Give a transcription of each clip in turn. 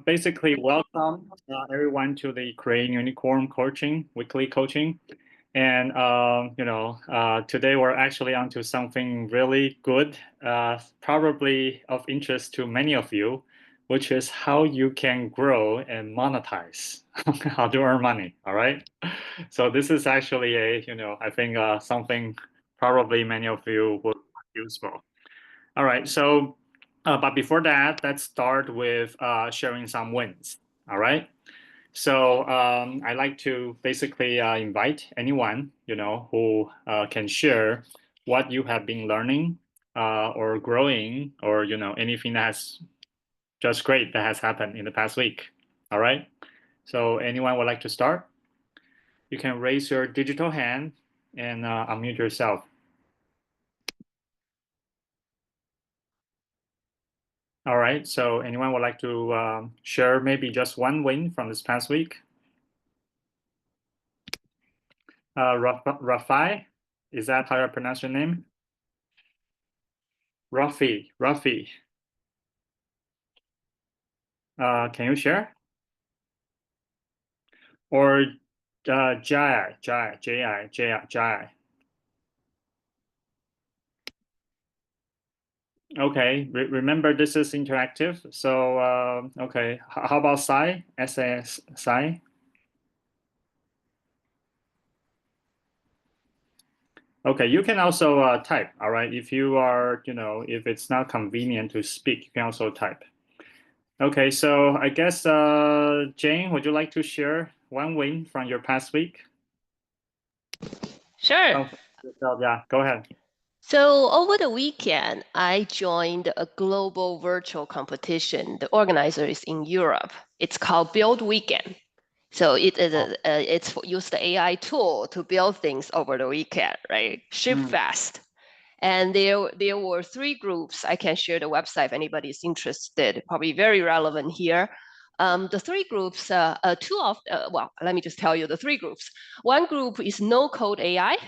Basically, welcome everyone to the Creating Unicorn coaching, weekly coaching. And, today we're actually onto something really good, probably of interest to many of you, which is how you can grow and monetize, how to earn money. All right. So this is actually I think something probably many of you would find useful. All right. So, but before that, let's start with sharing some wins. All right. So I like to basically invite anyone who can share what you have been learning or growing, or anything that's just great that has happened in the past week. All right. So anyone would like to start? You can raise your digital hand and unmute yourself. All right. So anyone would like to share maybe just one win from this past week? Rafai, is that how you pronounce your name? Rafi. Can you share? Or Jai. Okay, remember this is interactive. So, okay, how about Sai? SAS Sai? Okay, you can also type, all right? If you are, if it's not convenient to speak, you can also type. Okay, so I guess, Jane, would you like to share one win from your past week? Sure. Yeah, go ahead. So over the weekend, I joined a global virtual competition. The organizer is in Europe. It's called Build Weekend. So it's use the AI tool to build things over the weekend, right? Ship fast. And there were 3 groups. I can share the website if anybody's interested. Probably very relevant here. The 3 groups, let me just tell you the 3 groups. One group is no code AI.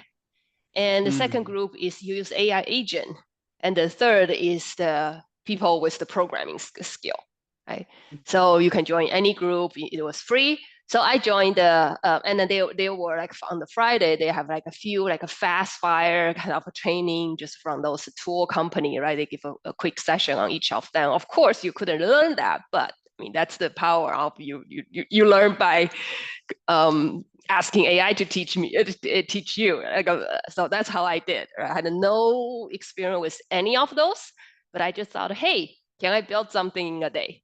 And the second group is use AI agent. And the third is the people with the programming skill, right? So you can join any group. It was free. So I joined and then they were like on the Friday, they have like a few, like a fast fire kind of a training just from those tool company, right? They give a quick session on each of them. Of course, you couldn't learn that, but I mean, that's the power of you learn by asking AI to teach you. So that's how I did. I had no experience with any of those, but I just thought, hey, can I build something in a day?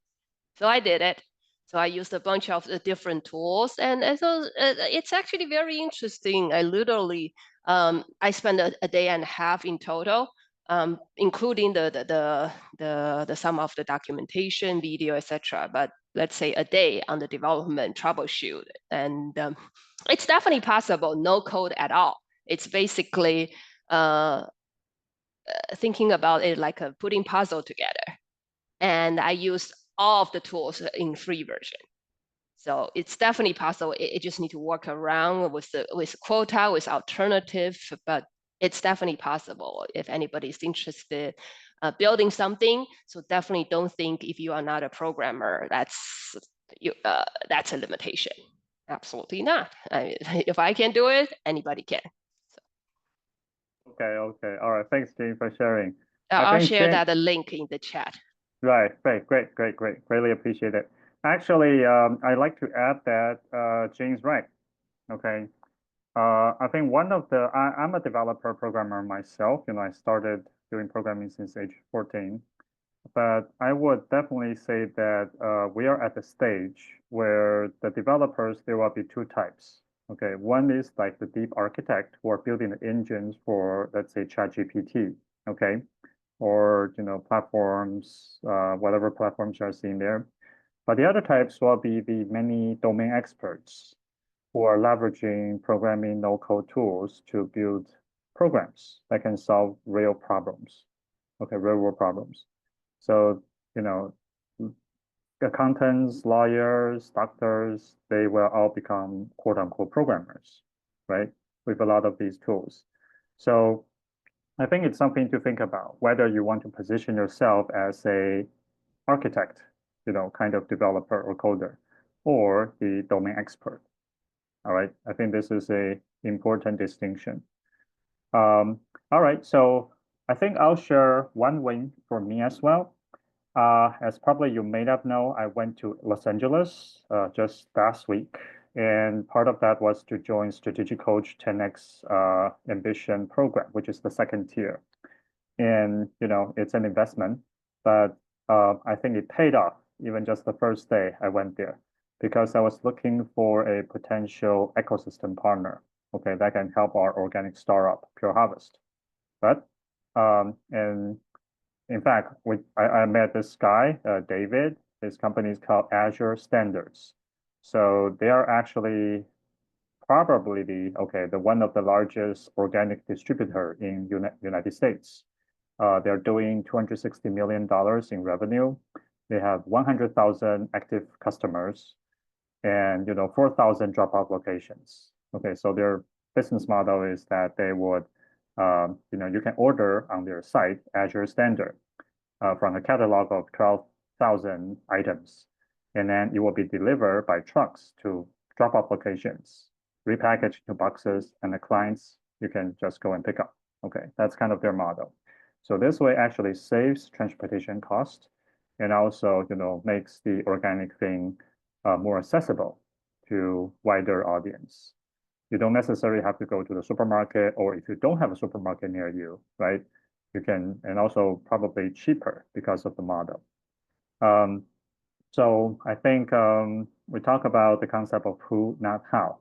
So I did it. So I used a bunch of different tools, and so it's actually very interesting. I literally I spent a day and a half in total, including the some of the documentation, video, etc. But let's say a day on the development troubleshoot, and it's definitely possible. No code at all. It's basically thinking about it like a putting puzzle together. And I used all of the tools in free version. So it's definitely possible. It just need to work around with quota, with alternative, but it's definitely possible if anybody's interested building something. So definitely don't think if you are not a programmer, that's a limitation. Absolutely not. If I can do it, anybody can. So. Okay. All right. Thanks, Jane, for sharing. I'll share that link in the chat. Right. Great. Greatly appreciate it. Actually, I'd like to add that Jane's right. Okay. I think I'm a developer programmer myself. I started doing programming since age 14. But I would definitely say that we are at the stage where the developers, there will be 2 types. Okay, one is like the deep architect who are building the engines for, let's say, ChatGPT. Okay, or platforms, whatever platforms you are seeing there. But the other types will be the many domain experts who are leveraging programming no-code tools to build programs that can solve real problems. Okay, real world problems. So, accountants, lawyers, doctors, they will all become quote unquote programmers, right? With a lot of these tools. So I think it's something to think about whether you want to position yourself as a architect, kind of developer or coder, or the domain expert. All right, I think this is a important distinction. All right, so I think I'll share one win for me as well. As probably you may not know, I went to Los Angeles just last week, and part of that was to join Strategic Coach 10X Ambition program, which is the second tier. And it's an investment, but I think it paid off even just the first day I went there because I was looking for a potential ecosystem partner, okay, that can help our organic startup, Pure Harvest. But and in fact, I met this guy, David. His company is called Azure Standards. So they are actually probably the one of the largest organic distributor in United States. They're doing $260 million in revenue. They have 100,000 active customers and 4,000 drop-off locations. Okay, so their business model is that they would, you can order on their site, Azure Standard, from a catalog of 12,000 items. And then it will be delivered by trucks to drop-off locations, repackaged to boxes, and the clients, you can just go and pick up. Okay, that's kind of their model. So this way actually saves transportation cost and also, makes the organic thing more accessible to wider audience. You don't necessarily have to go to the supermarket, or if you don't have a supermarket near you, right? You can, and also probably cheaper because of the model. So I think we talk about the concept of who, not how.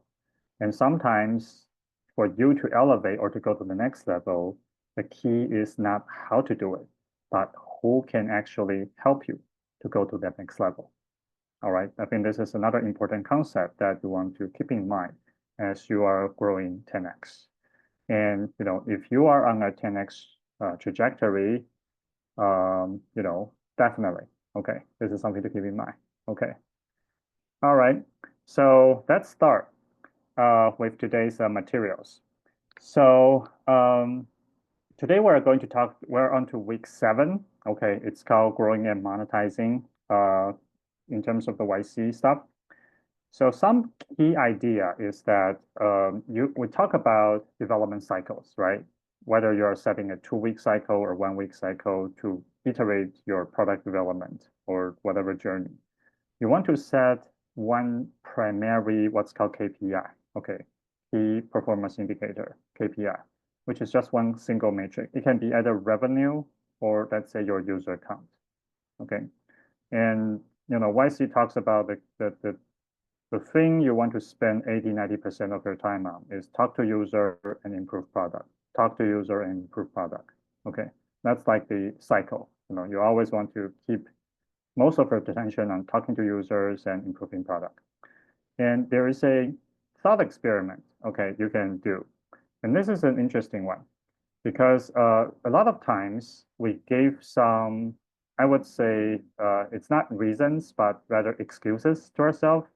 And sometimes for you to elevate or to go to the next level, the key is not how to do it, but who can actually help you to go to that next level. All right, I think this is another important concept that you want to keep in mind as you are growing 10x. And if you are on a 10x trajectory, definitely. Okay, this is something to keep in mind. Okay. All right, so let's start with today's materials. So today we're going to talk, we're on to week 7. Okay, it's called growing and monetizing in terms of the YC stuff. So some key idea is that we talk about development cycles, right? Whether you're setting a 2-week cycle or 1-week cycle to iterate your product development or whatever journey. You want to set one primary, what's called KPI, okay, key performance indicator, KPI, which is just one single metric. It can be either revenue or let's say your user count, okay? And YC talks about the thing you want to spend 80-90% of your time on is talk to user and improve product. Talk to user and improve product. Okay, that's like the cycle. You always want to keep most of your attention on talking to users and improving product. And there is a thought experiment, okay, you can do. And this is an interesting one because a lot of times we gave some, I would say, it's not reasons, but rather excuses to ourselves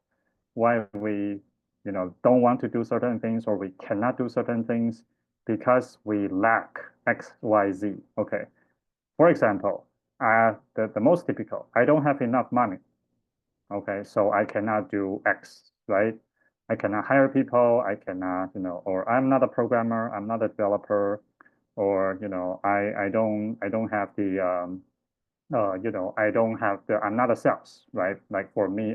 why we don't want to do certain things or we cannot do certain things because we lack X, Y, Z. Okay. For example, the most typical, I don't have enough money. Okay, so I cannot do X, right? I cannot hire people, I cannot, or I'm not a programmer, I'm not a developer, or I don't have the I'm not a sales, right? Like for me,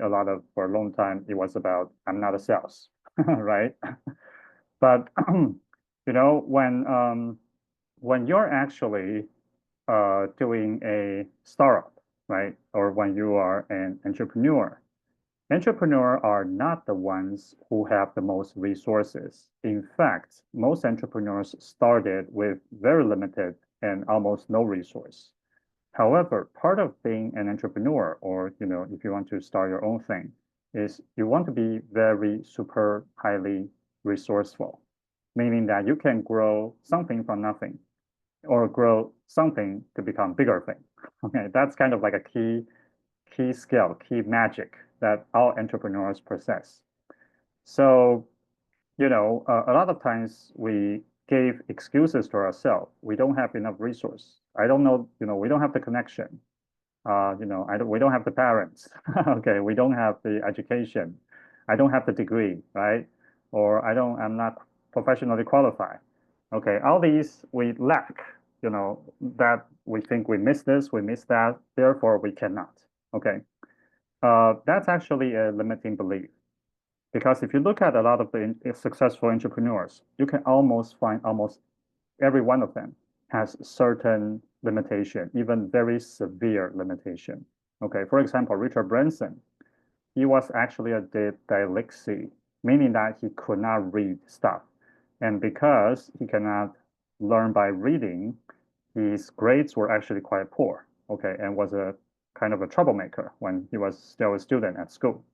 for a long time, it was about, I'm not a sales, right? But, when you're actually doing a startup, right? Or when you are an entrepreneur, entrepreneurs are not the ones who have the most resources. In fact, most entrepreneurs started with very limited and almost no resource. However, part of being an entrepreneur, or if you want to start your own thing, is you want to be very super highly resourceful, meaning that you can grow something from nothing or grow something to become bigger thing. Okay, that's kind of like a key skill, key magic that all entrepreneurs possess. So, a lot of times we gave excuses to ourselves. We don't have enough resource. I don't know, we don't have the connection. we don't have the parents. Okay, we don't have the education. I don't have the degree, right? Or I'm not professionally qualified. Okay, all these we lack, that we think we miss this, we miss that, therefore we cannot. Okay, that's actually a limiting belief because if you look at a lot of the successful entrepreneurs, you can almost find almost every one of them has certain limitation, even very severe limitation. Okay, for example, Richard Branson, he was actually a dyslexia, meaning that he could not read stuff. And because he cannot learn by reading, his grades were actually quite poor, okay, and was a kind of a troublemaker when he was still a student at school.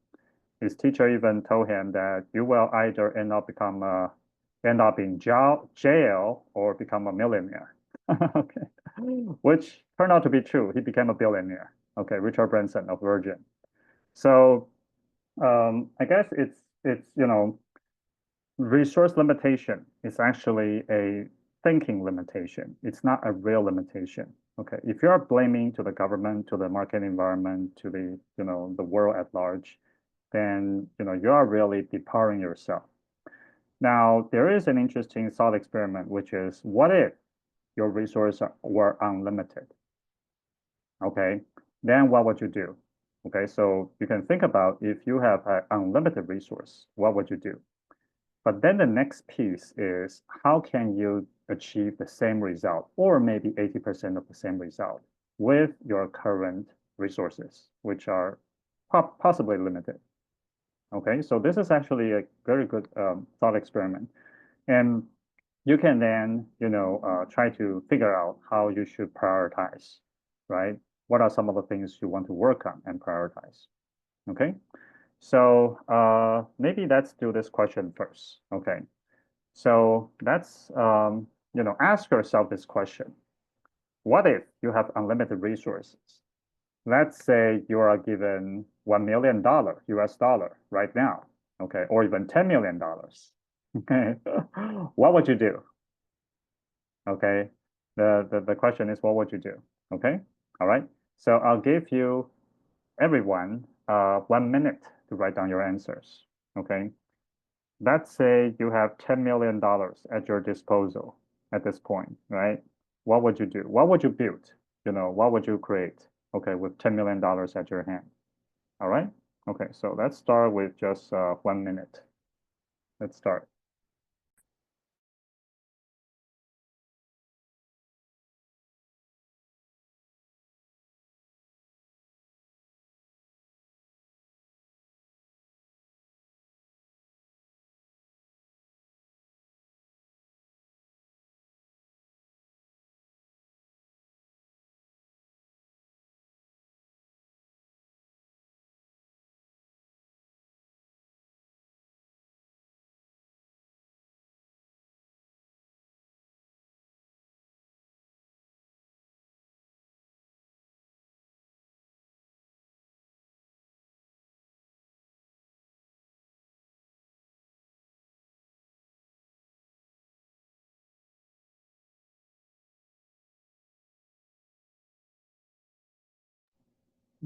His teacher even told him that you will either end up in jail or become a millionaire. Okay, which turned out to be true. He became a billionaire. Okay, Richard Branson of Virgin. So I guess it's resource limitation is actually a thinking limitation. It's not a real limitation. Okay, if you're blaming to the government, to the market environment, to the world at large, then you are really depowering yourself. Now, there is an interesting thought experiment, which is what if your resources were unlimited? Okay, then what would you do? Okay, so you can think about if you have an unlimited resource, what would you do? But then the next piece is how can you achieve the same result or maybe 80% of the same result with your current resources, which are possibly limited. Okay, so this is actually a very good thought experiment. And you can then, try to figure out how you should prioritize, right? What are some of the things you want to work on and prioritize? Okay, so maybe let's do this question first. Okay, so let's, ask yourself this question. What if you have unlimited resources? Let's say you are given $1 million US dollar right now, okay, or even $10 million. Okay, what would you do? Okay, the question is, what would you do? Okay, all right. So I'll give you everyone 1 minute to write down your answers. Okay, let's say you have $10 million at your disposal at this point, right? What would you do? What would you build? What would you create? Okay, with $10 million at your hand. All right. Okay, so let's start with just 1 minute. Let's start.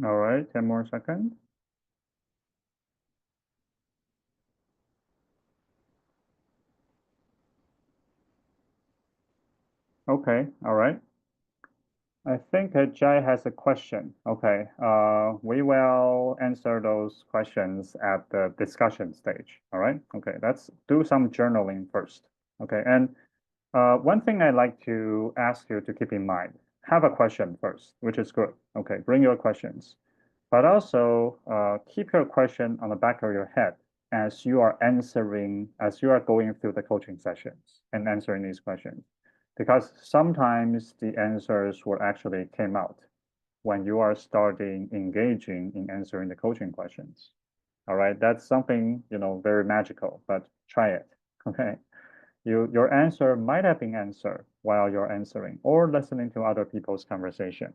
All right, 10 more seconds. Okay, all right. I think Jai has a question. Okay, we will answer those questions at the discussion stage. All right. Okay, let's do some journaling first. Okay, and one thing I like to ask you to keep in mind, have a question first, which is good. Okay, bring your questions, but also keep your question on the back of your head as you are going through the coaching sessions and answering these questions because sometimes the answers will actually came out when you are starting engaging in answering the coaching questions. All right, that's something, very magical, but try it. Okay. Your answer might have been answered while you're answering or listening to other people's conversation.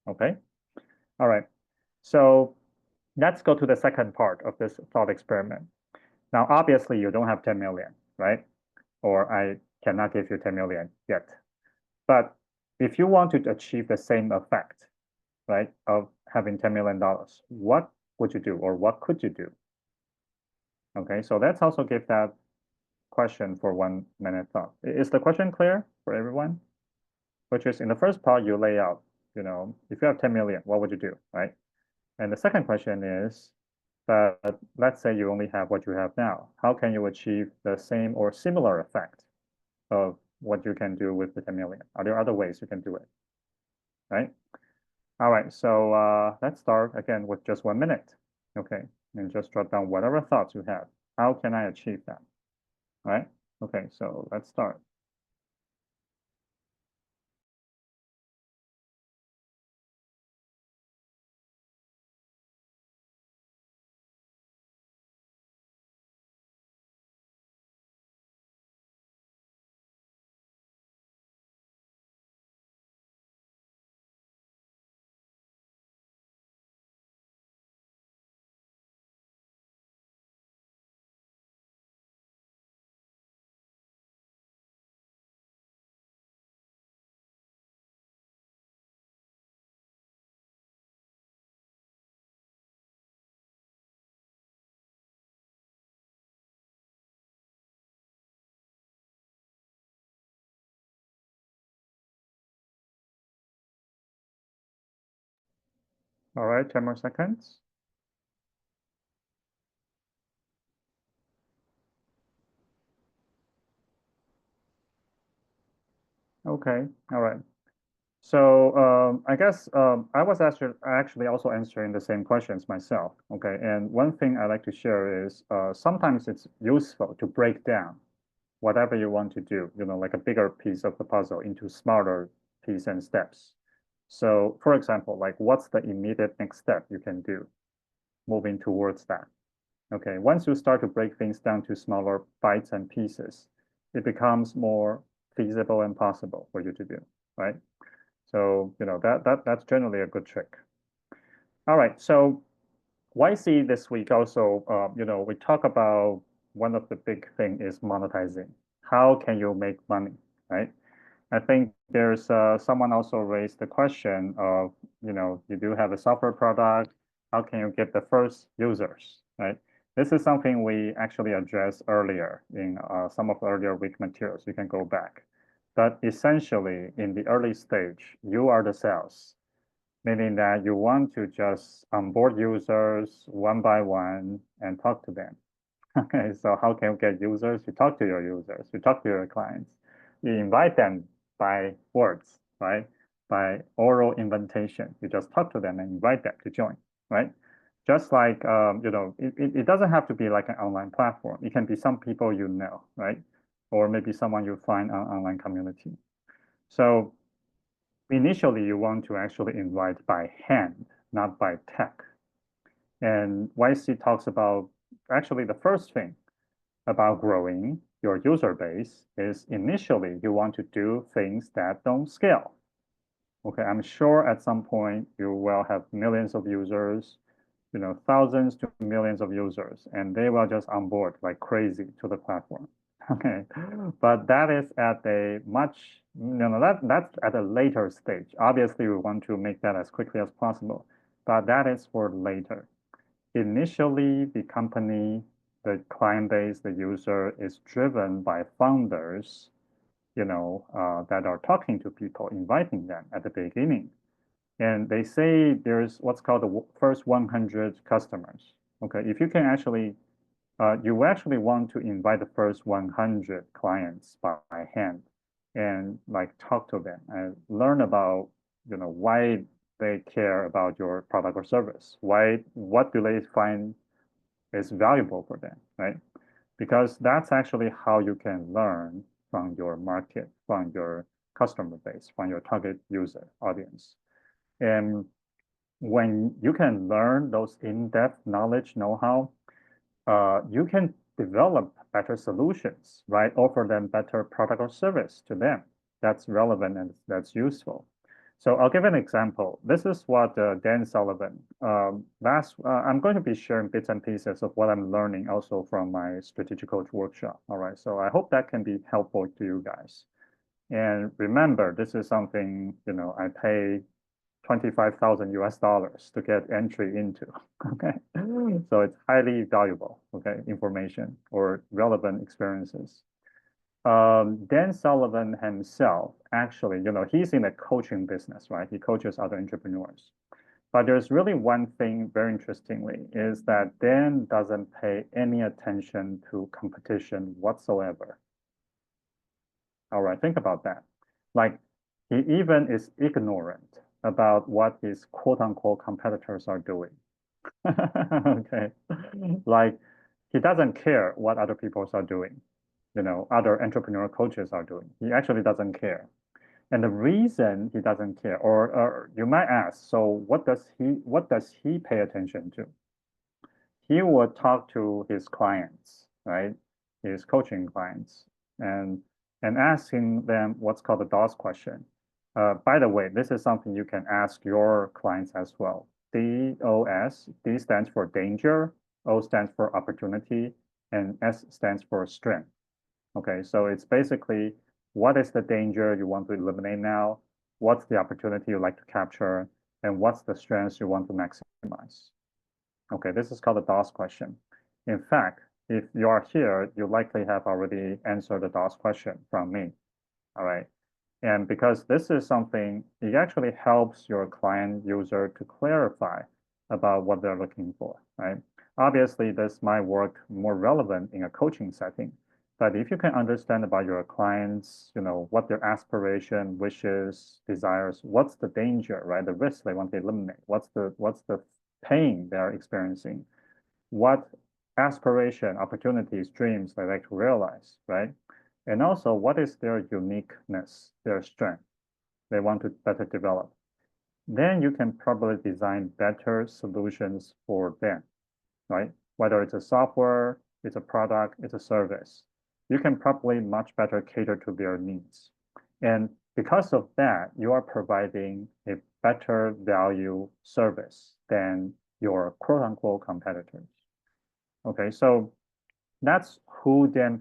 Okay. All right. So let's go to the second part of this thought experiment. Now, obviously, you don't have 10 million, right? Or I cannot give you 10 million yet. But if you want to achieve the same effect, right, of having $10 million, what would you do or what could you do? Okay, so let's also give that question for 1 minute thought. Is the question clear for everyone? Which is in the first part, you lay out, if you have 10 million, what would you do, right? And the second question is that let's say you only have what you have now. How can you achieve the same or similar effect of what you can do with the 10 million? Are there other ways you can do it, right? All right, so let's start again with just 1 minute, okay? And just jot down whatever thoughts you have. How can I achieve that, right? Okay, so let's start. All right, 10 more seconds. Okay, all right. So I guess I was actually also answering the same questions myself. Okay, and one thing I like to share is sometimes it's useful to break down whatever you want to do, like a bigger piece of the puzzle into smaller pieces and steps. So for example, like what's the immediate next step you can do moving towards that? Okay, once you start to break things down to smaller bites and pieces, it becomes more feasible and possible for you to do, right? So, that's generally a good trick. All right, so YC this week also, we talk about one of the big thing is monetizing. How can you make money, right? I think there's someone also raised the question of, you do have a software product, how can you get the first users, right? This is something we actually addressed earlier in some of the earlier week materials. You can go back. But essentially, in the early stage, you are the sales, meaning that you want to just onboard users one by one and talk to them. Okay, so how can you get users? You talk to your users, you talk to your clients, you invite them by words, right? By oral invitation. You just talk to them and invite them to join, right? Just like, it doesn't have to be like an online platform. It can be some people you know, right? Or maybe someone you find on online community. So initially, you want to actually invite by hand, not by tech. And YC talks about actually the first thing about growing your user base is initially you want to do things that don't scale. Okay, I'm sure at some point you will have millions of users, thousands to millions of users, and they will just onboard like crazy to the platform. Okay, but that is at a much, that's at a later stage. Obviously, we want to make that as quickly as possible, but that is for later. Initially, the company, the client base, the user is driven by founders, that are talking to people, inviting them at the beginning. And they say there's what's called the first 100 customers. Okay, if you can actually, you actually want to invite the first 100 clients by hand and like talk to them and learn about, why they care about your product or service. What do they find is valuable for them, right? Because that's actually how you can learn from your market, from your customer base, from your target user audience. And when you can learn those in-depth knowledge, know-how, you can develop better solutions, right? Offer them better product or service to them that's relevant and that's useful. So I'll give an example. This is what Dan Sullivan, I'm going to be sharing bits and pieces of what I'm learning also from my strategic coach workshop. All right, so I hope that can be helpful to you guys. And remember, this is something, I pay 25,000 US dollars to get entry into. Okay, so it's highly valuable. Okay, information or relevant experiences. Dan Sullivan himself, actually, he's in the coaching business, right? He coaches other entrepreneurs. But there's really one thing very interestingly is that Dan doesn't pay any attention to competition whatsoever. All right, think about that. Like he even is ignorant about what his quote unquote competitors are doing. Okay. Like he doesn't care what other people are doing, other entrepreneurial coaches are doing. He actually doesn't care. And the reason he doesn't care, or you might ask, so what does he pay attention to? He would talk to his clients, right? His coaching clients, and asking them what's called the DOS question. By the way, this is something you can ask your clients as well. DOS, D stands for danger, O stands for opportunity, and S stands for strength. Okay, so it's basically what is the danger you want to eliminate now? What's the opportunity you like to capture? And what's the strengths you want to maximize? Okay, this is called the DOS question. In fact, if you are here, you likely have already answered the DOS question from me. All right. And because this is something, it actually helps your client user to clarify about what they're looking for, right? Obviously, this might work more relevant in a coaching setting. But if you can understand about your clients, what their aspiration, wishes, desires, what's the danger, right? The risk they want to eliminate, what's the pain they're experiencing, what aspiration, opportunities, dreams they like to realize, right? And also, what is their uniqueness, their strength they want to better develop? Then you can probably design better solutions for them, right? Whether it's a software, it's a product, it's a service, you can probably much better cater to their needs. And because of that, you are providing a better value service than your quote unquote competitors. Okay, so that's who Dan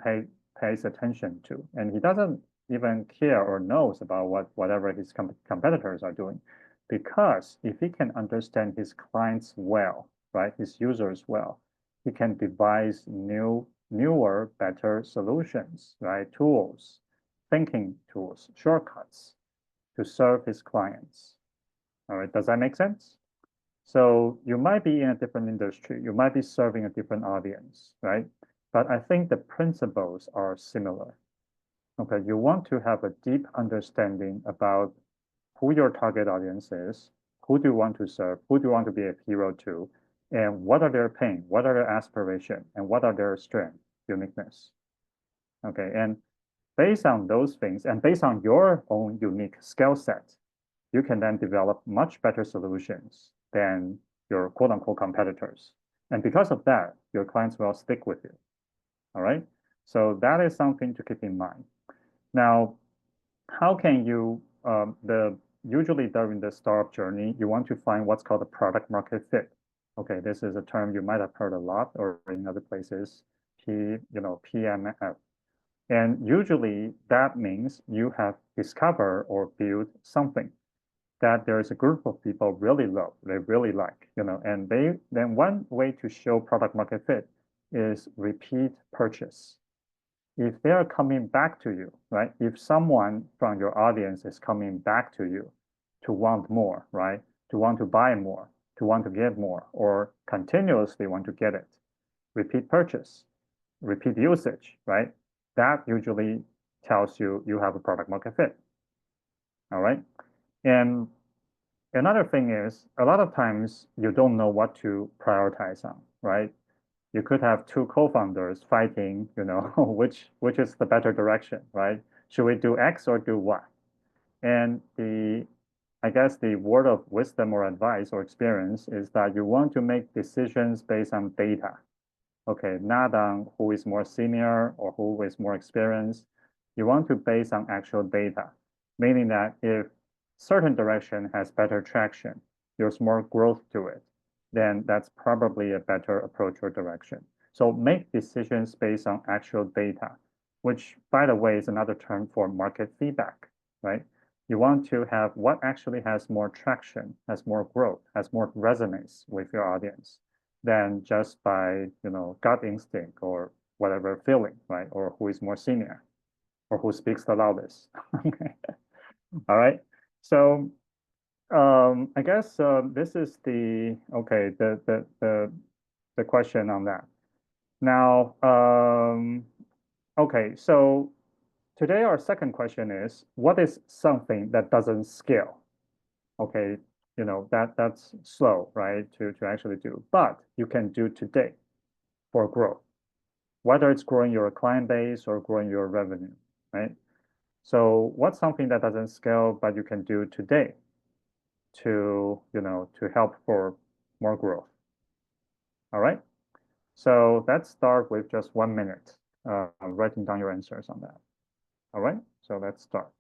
pays attention to. And he doesn't even care or knows about whatever his competitors are doing. Because if he can understand his clients well, right, his users well, he can devise newer, better solutions, right, tools, thinking tools, shortcuts to serve his clients. All right, does that make sense? So you might be in a different industry, you might be serving a different audience, right? But I think the principles are similar. Okay, you want to have a deep understanding about who your target audience is, who do you want to serve, who do you want to be a hero to, and what are their pain, what are their aspiration, and what are their strength, uniqueness. Okay, and based on those things and based on your own unique skill set, you can then develop much better solutions than your quote unquote competitors. And because of that, your clients will stick with you. All right. So that is something to keep in mind. Now, how can you, usually during the startup journey, you want to find what's called a product market fit. Okay, this is a term you might have heard a lot or in other places, PMF. And usually that means you have discovered or built something that there is a group of people really love, they really like, and then one way to show product market fit is repeat purchase. If they are coming back to you, right? If someone from your audience is coming back to you to want more, right? To want to buy more, to want to get more, or continuously want to get it, repeat purchase, repeat usage, right? That usually tells you you have a product market fit. All right. And another thing is a lot of times you don't know what to prioritize on, right? You could have two co-founders fighting, which is the better direction, right? Should we do X or do Y? And I guess the word of wisdom or advice or experience is that you want to make decisions based on data. Okay, not on who is more senior or who is more experienced. You want to base on actual data, meaning that if certain direction has better traction, there's more growth to it, then that's probably a better approach or direction. So make decisions based on actual data, which, by the way, is another term for market feedback, right? You want to have what actually has more traction, has more growth, has more resonance with your audience than just by, gut instinct or whatever feeling, right? Or who is more senior or who speaks the loudest. Okay. All right. So I guess this is the question on that. Now, okay, so today our second question is, what is something that doesn't scale? Okay, that's slow, right, to actually do, but you can do today for growth, whether it's growing your client base or growing your revenue, right? So what's something that doesn't scale, but you can do today to help for more growth? All right. So let's start with just 1 minute, writing down your answers on that. All right. So let's start.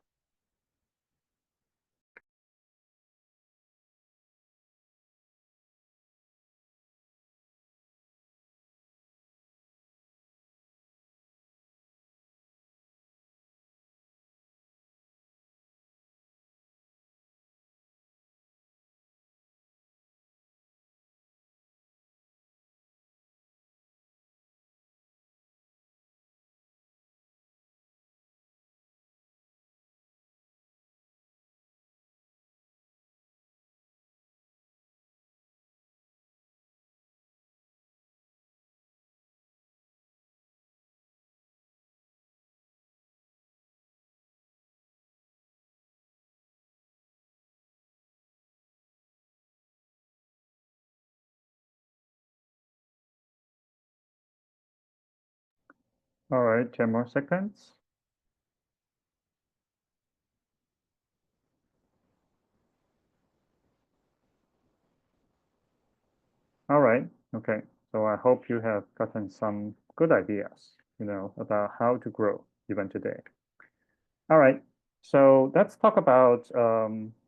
All right, 10 more seconds. All right. Okay. So I hope you have gotten some good ideas, about how to grow even today. All right. So let's talk about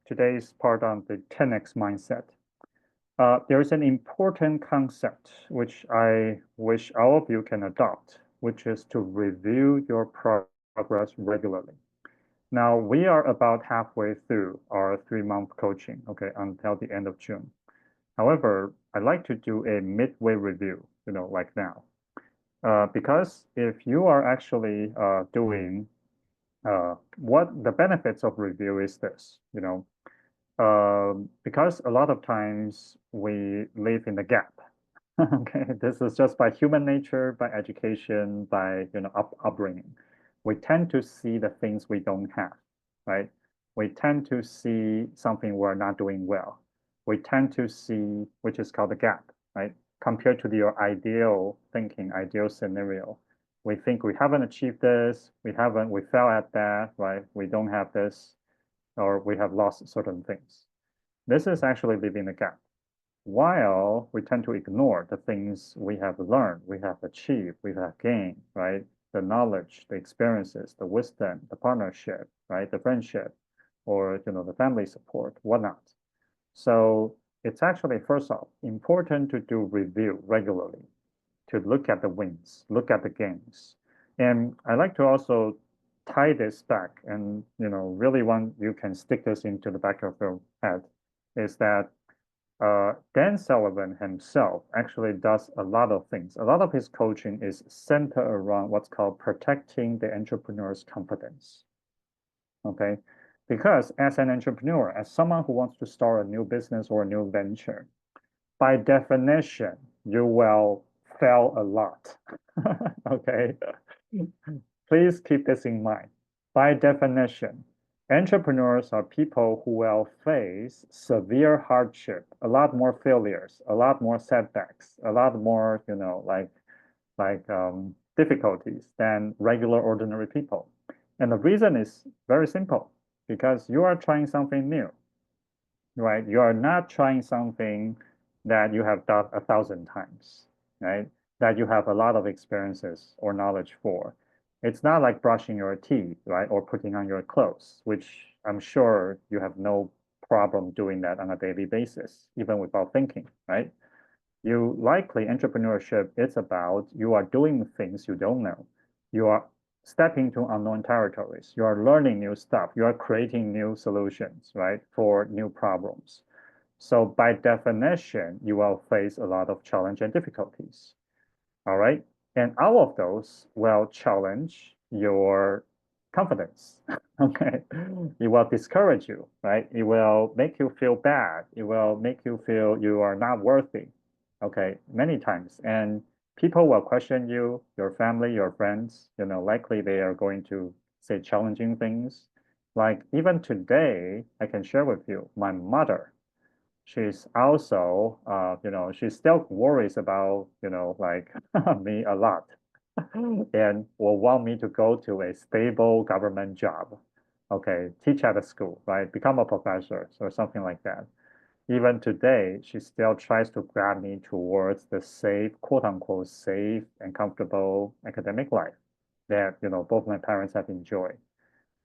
today's part on the 10x mindset. There is an important concept which I wish all of you can adopt, which is to review your progress regularly. Now, we are about halfway through our 3-month coaching, okay, until the end of June. However, I like to do a midway review, like now. Because if you are actually doing what the benefits of review is this, because a lot of times we live in the gap. Okay, this is just by human nature, by education, by upbringing. We tend to see the things we don't have, right? We tend to see something we're not doing well. We tend to see, which is called the gap, right? Compared to your ideal thinking, ideal scenario. We think we haven't achieved this, we fell at that, right? We don't have this, or we have lost certain things. This is actually living the gap. While we tend to ignore the things we have learned, we have achieved, we have gained, right? The knowledge, the experiences, the wisdom, the partnership, right? The friendship, or the family support, whatnot. So it's actually, first off, important to do review regularly, to look at the wins, look at the gains. And I like to also tie this back and, really want you can stick this into the back of your head, is that Dan Sullivan himself actually does a lot of things. A lot of his coaching is centered around what's called protecting the entrepreneur's confidence. Okay. Because as an entrepreneur, as someone who wants to start a new business or a new venture, by definition, you will fail a lot. Okay. Please keep this in mind. By definition, entrepreneurs are people who will face severe hardship, a lot more failures, a lot more setbacks, a lot more, difficulties than regular ordinary people. And the reason is very simple, because you are trying something new, right? You are not trying something that you have done 1,000 times, right? That you have a lot of experiences or knowledge for. It's not like brushing your teeth, right? Or putting on your clothes, which I'm sure you have no problem doing that on a daily basis, even without thinking, right? You likely entrepreneurship, it's about you are doing things you don't know. You are stepping into unknown territories. You are learning new stuff. You are creating new solutions, right, for new problems. So by definition, you will face a lot of challenge and difficulties. All right. And all of those will challenge your confidence. Okay. It will discourage you, right? It will make you feel bad. It will make you feel you are not worthy. Okay. Many times. And people will question you, your family, your friends, likely they are going to say challenging things. Like even today, I can share with you, my mother, she's also, she still worries about, like me a lot and will want me to go to a stable government job. Okay, teach at a school, right? Become a professor or something like that. Even today, she still tries to grab me towards the safe, quote unquote, safe and comfortable academic life that, both my parents have enjoyed.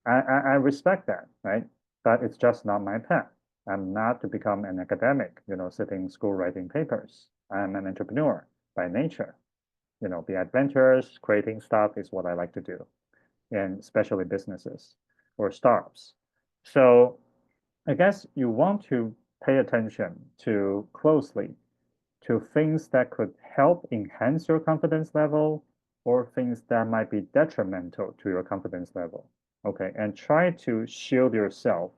I respect that, right? But it's just not my path. I'm not to become an academic, sitting in school writing papers. I'm an entrepreneur by nature. Be adventurous, creating stuff is what I like to do, and especially businesses or startups. So I guess you want to pay attention to closely to things that could help enhance your confidence level or things that might be detrimental to your confidence level. Okay, and try to shield yourself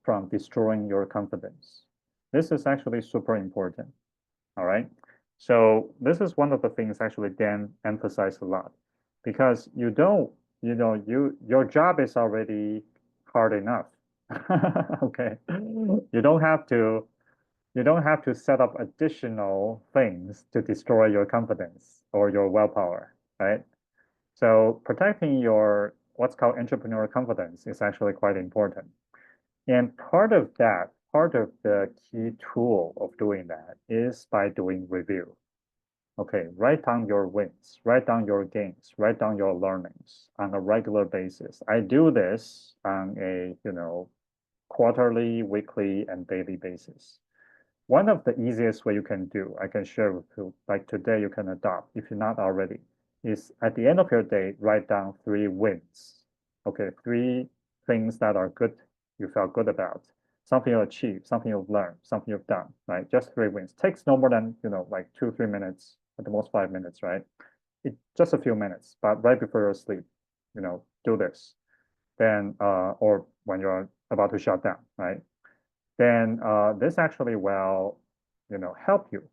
from destroying your confidence. This is actually super important. All right. So this is one of the things actually Dan emphasized a lot because your job is already hard enough. Okay. You don't have to you don't have to set up additional things to destroy your confidence or your willpower, right? So protecting your what's called entrepreneurial confidence is actually quite important. And part of that, part of the key tool of doing that is by doing review. Okay, write down your wins, write down your gains, write down your learnings on a regular basis. I do this on a, quarterly, weekly, and daily basis. One of the easiest way you can do, I can share with you, like today you can adopt, if you're not already, is at the end of your day, write down 3 wins. Okay, 3 things that are good, you felt good about, something you achieved, something you've learned, something you've done, right? Just 3 wins. Takes no more than, like 2, 3 minutes, at the most 5 minutes, right? It just a few minutes, but right before you sleep, do this. Then, or when you're about to shut down, right? Then this actually will, help you,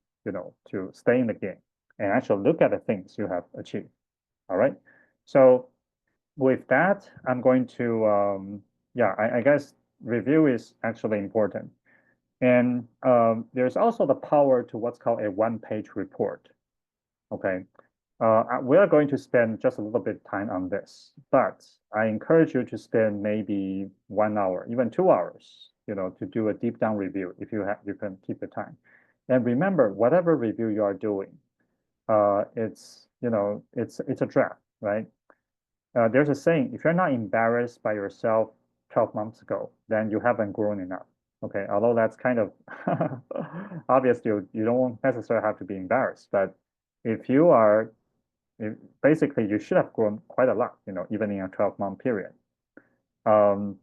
to stay in the game and actually look at the things you have achieved. All right. So with that, I'm going to, yeah, I guess review is actually important. And there's also the power to what's called a one-page report. Okay. We are going to spend just a little bit of time on this, but I encourage you to spend maybe 1 hour, even 2 hours, to do a deep down review if you can keep the time. And remember, whatever review you are doing, it's a draft, right? There's a saying, if you're not embarrassed by yourself 12 months ago, then you haven't grown enough. Okay, although that's kind of obvious, you don't necessarily have to be embarrassed, but if you are basically you should have grown quite a lot, even in a 12-month period. Um,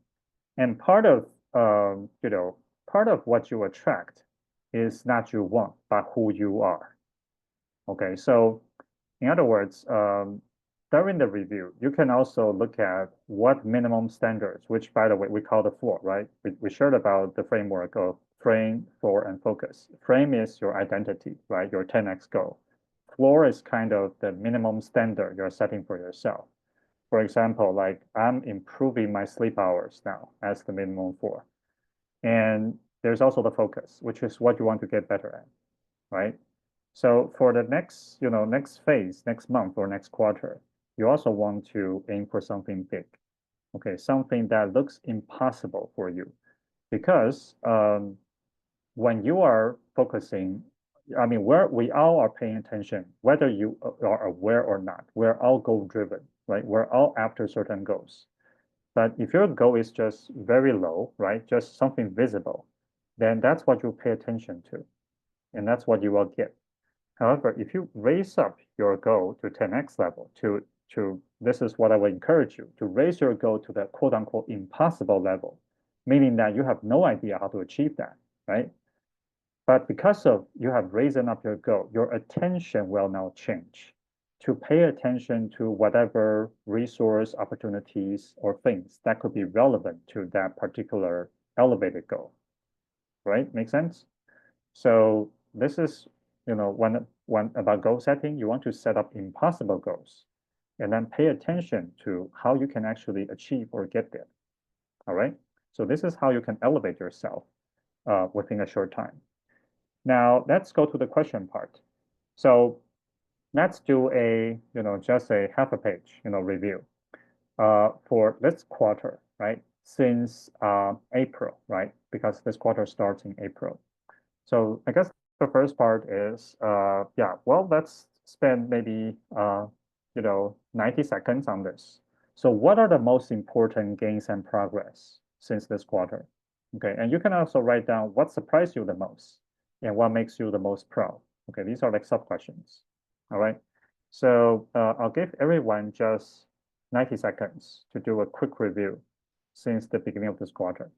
and part of what you attract is not you want, but who you are. Okay, so in other words, during the review, you can also look at what minimum standards, which by the way, we call the floor, right? We shared about the framework of frame, floor, and focus. Frame is your identity, right? Your 10x goal. Floor is kind of the minimum standard you're setting for yourself. For example, like I'm improving my sleep hours now as the minimum floor. And there's also the focus, which is what you want to get better at, right? So for the next phase, next month or next quarter, you also want to aim for something big. Okay, something that looks impossible for you. Because when you are focusing, I mean, we all are paying attention, whether you are aware or not. We're all goal driven, right? We're all after certain goals. But if your goal is just very low, right, just something visible, then that's what you pay attention to, and that's what you will get. However, if you raise up your goal to 10x level, to this is what I would encourage you to raise your goal to the quote unquote impossible level, meaning that you have no idea how to achieve that, right? But because of you have risen up your goal, your attention will now change to pay attention to whatever resource, opportunities, or things that could be relevant to that particular elevated goal, right? Make sense? So this is, when about goal setting, you want to set up impossible goals and then pay attention to how you can actually achieve or get there. All right. So this is how you can elevate yourself within a short time. Now let's go to the question part. So let's do just a half a page, review for this quarter, right? Since April, right? Because this quarter starts in April. So I guess the first part is, yeah, well, let's spend maybe, 90 seconds on this. So what are the most important gains and progress since this quarter? Okay, and you can also write down what surprised you the most and what makes you the most proud. Okay, these are like sub questions. All right. So I'll give everyone just 90 seconds to do a quick review since the beginning of this quarter.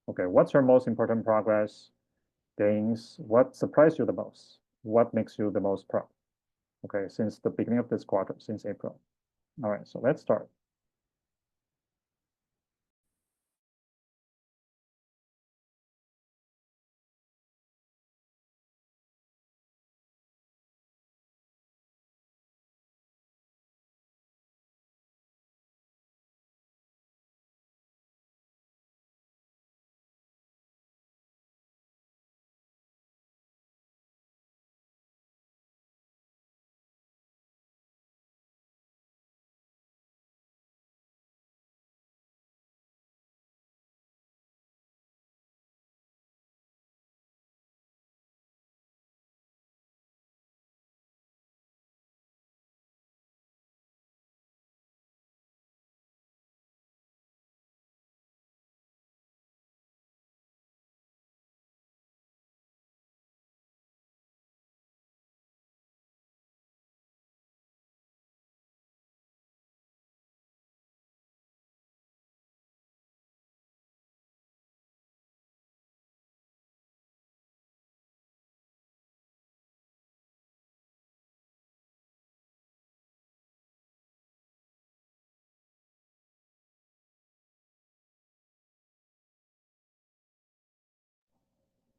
Okay, what's your most important progress? Gains, what surprised you the most? What makes you the most proud? Okay, since the beginning of this quarter, since April. All right, so let's start.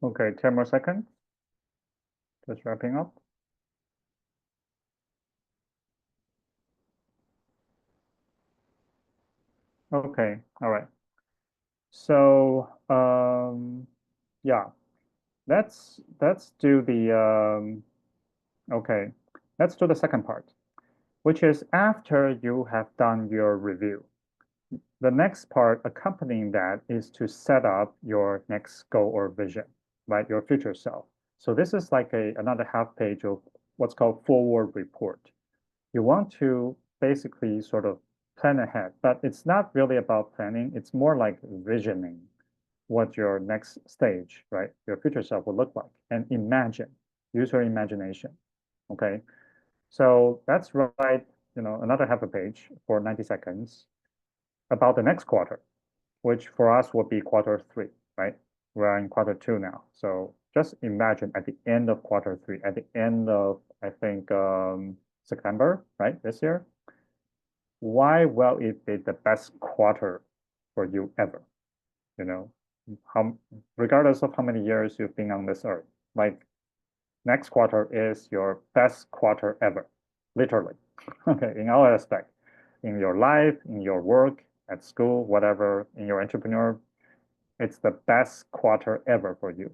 Okay, 10 more seconds. Just wrapping up. Okay, all right. So yeah, let's do the okay, let's do the second part, which is after you have done your review. The next part accompanying that is to set up your next goal or vision, right? Your future self. So this is like another half page of what's called forward report. You want to basically sort of plan ahead, but it's not really about planning. It's more like visioning what your next stage, right? Your future self will look like and imagine, use your imagination. Okay. So that's right, another half a page for 90 seconds about the next quarter, which for us would be quarter three, right? We're in quarter two now. So just imagine at the end of quarter three, at the end of, I think, September, right? This year, why will it be the best quarter for you ever? You know, how, regardless of how many years you've been on this earth, like next quarter is your best quarter ever, literally. Okay, in all aspect, in your life, in your work, at school, whatever, in your entrepreneur, it's the best quarter ever for you.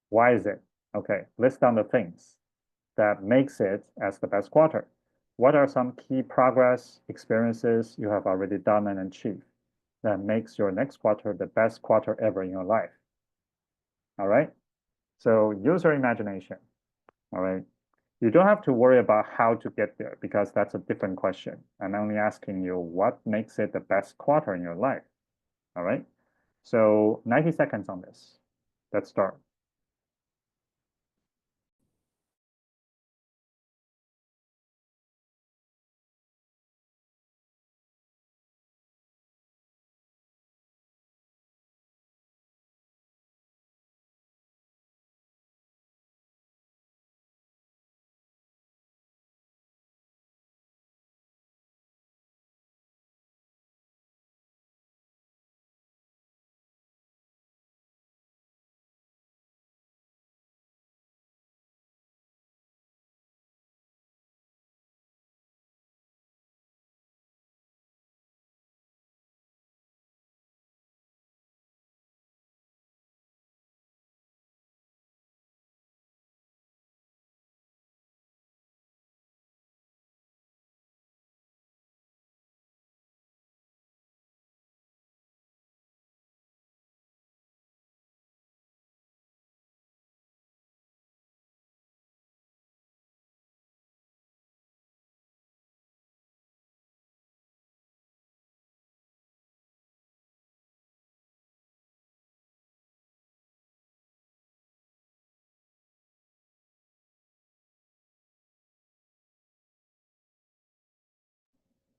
Why is it? Okay, list down the things that makes it as the best quarter. What are some key progress experiences you have already done and achieved that makes your next quarter the best quarter ever in your life? All right. So use your imagination. All right. You don't have to worry about how to get there because that's a different question. I'm only asking you what makes it the best quarter in your life. All right. So 90 seconds on this. Let's start.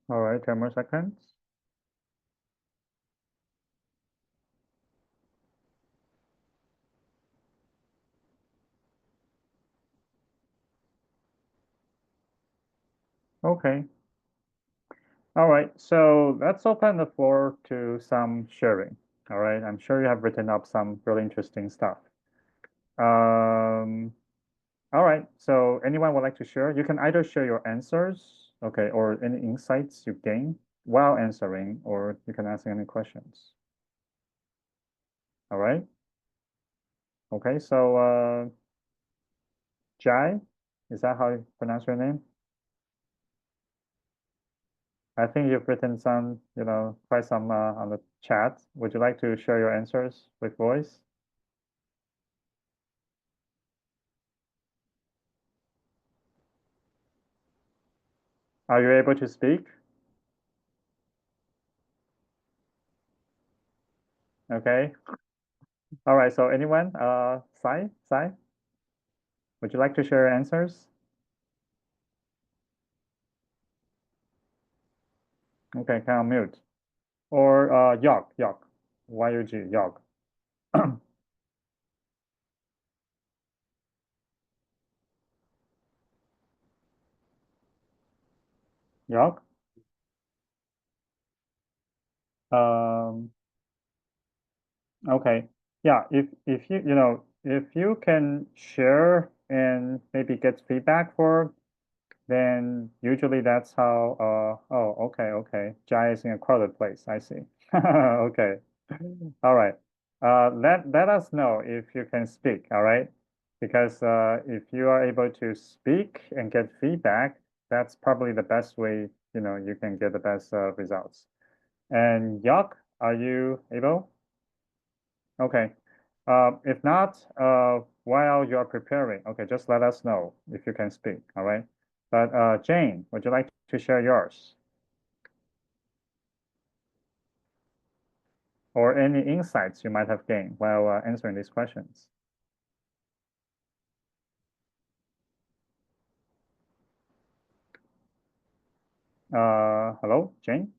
All right, 10 more seconds. Okay. All right, so let's open the floor to some sharing. All right, I'm sure you have written up some really interesting stuff. All right, so anyone would like to share? You can either share your answers, okay, or any insights you gain while answering, or you can ask any questions. All right. Okay, so Jai, is that how you pronounce your name? I think you've written some, quite some on the chat. Would you like to share your answers with voice? Are you able to speak? Okay. All right, so anyone? Sai, would you like to share your answers? Okay, can I mute? Or Yog, YUG, Yog. Yog? Um, okay. Yeah, if if you can share and maybe get feedback for, then usually that's how oh, okay. Jai is in a crowded place. I see. Okay. All right. Let us know if you can speak, all right? Because if you are able to speak and get feedback, that's probably the best way, you can get the best results. And Yok, are you able? Okay. If not, while you are preparing, okay, just let us know if you can speak, all right? But Jane, would you like to share yours? Or any insights you might have gained while answering these questions? Hello, Jane?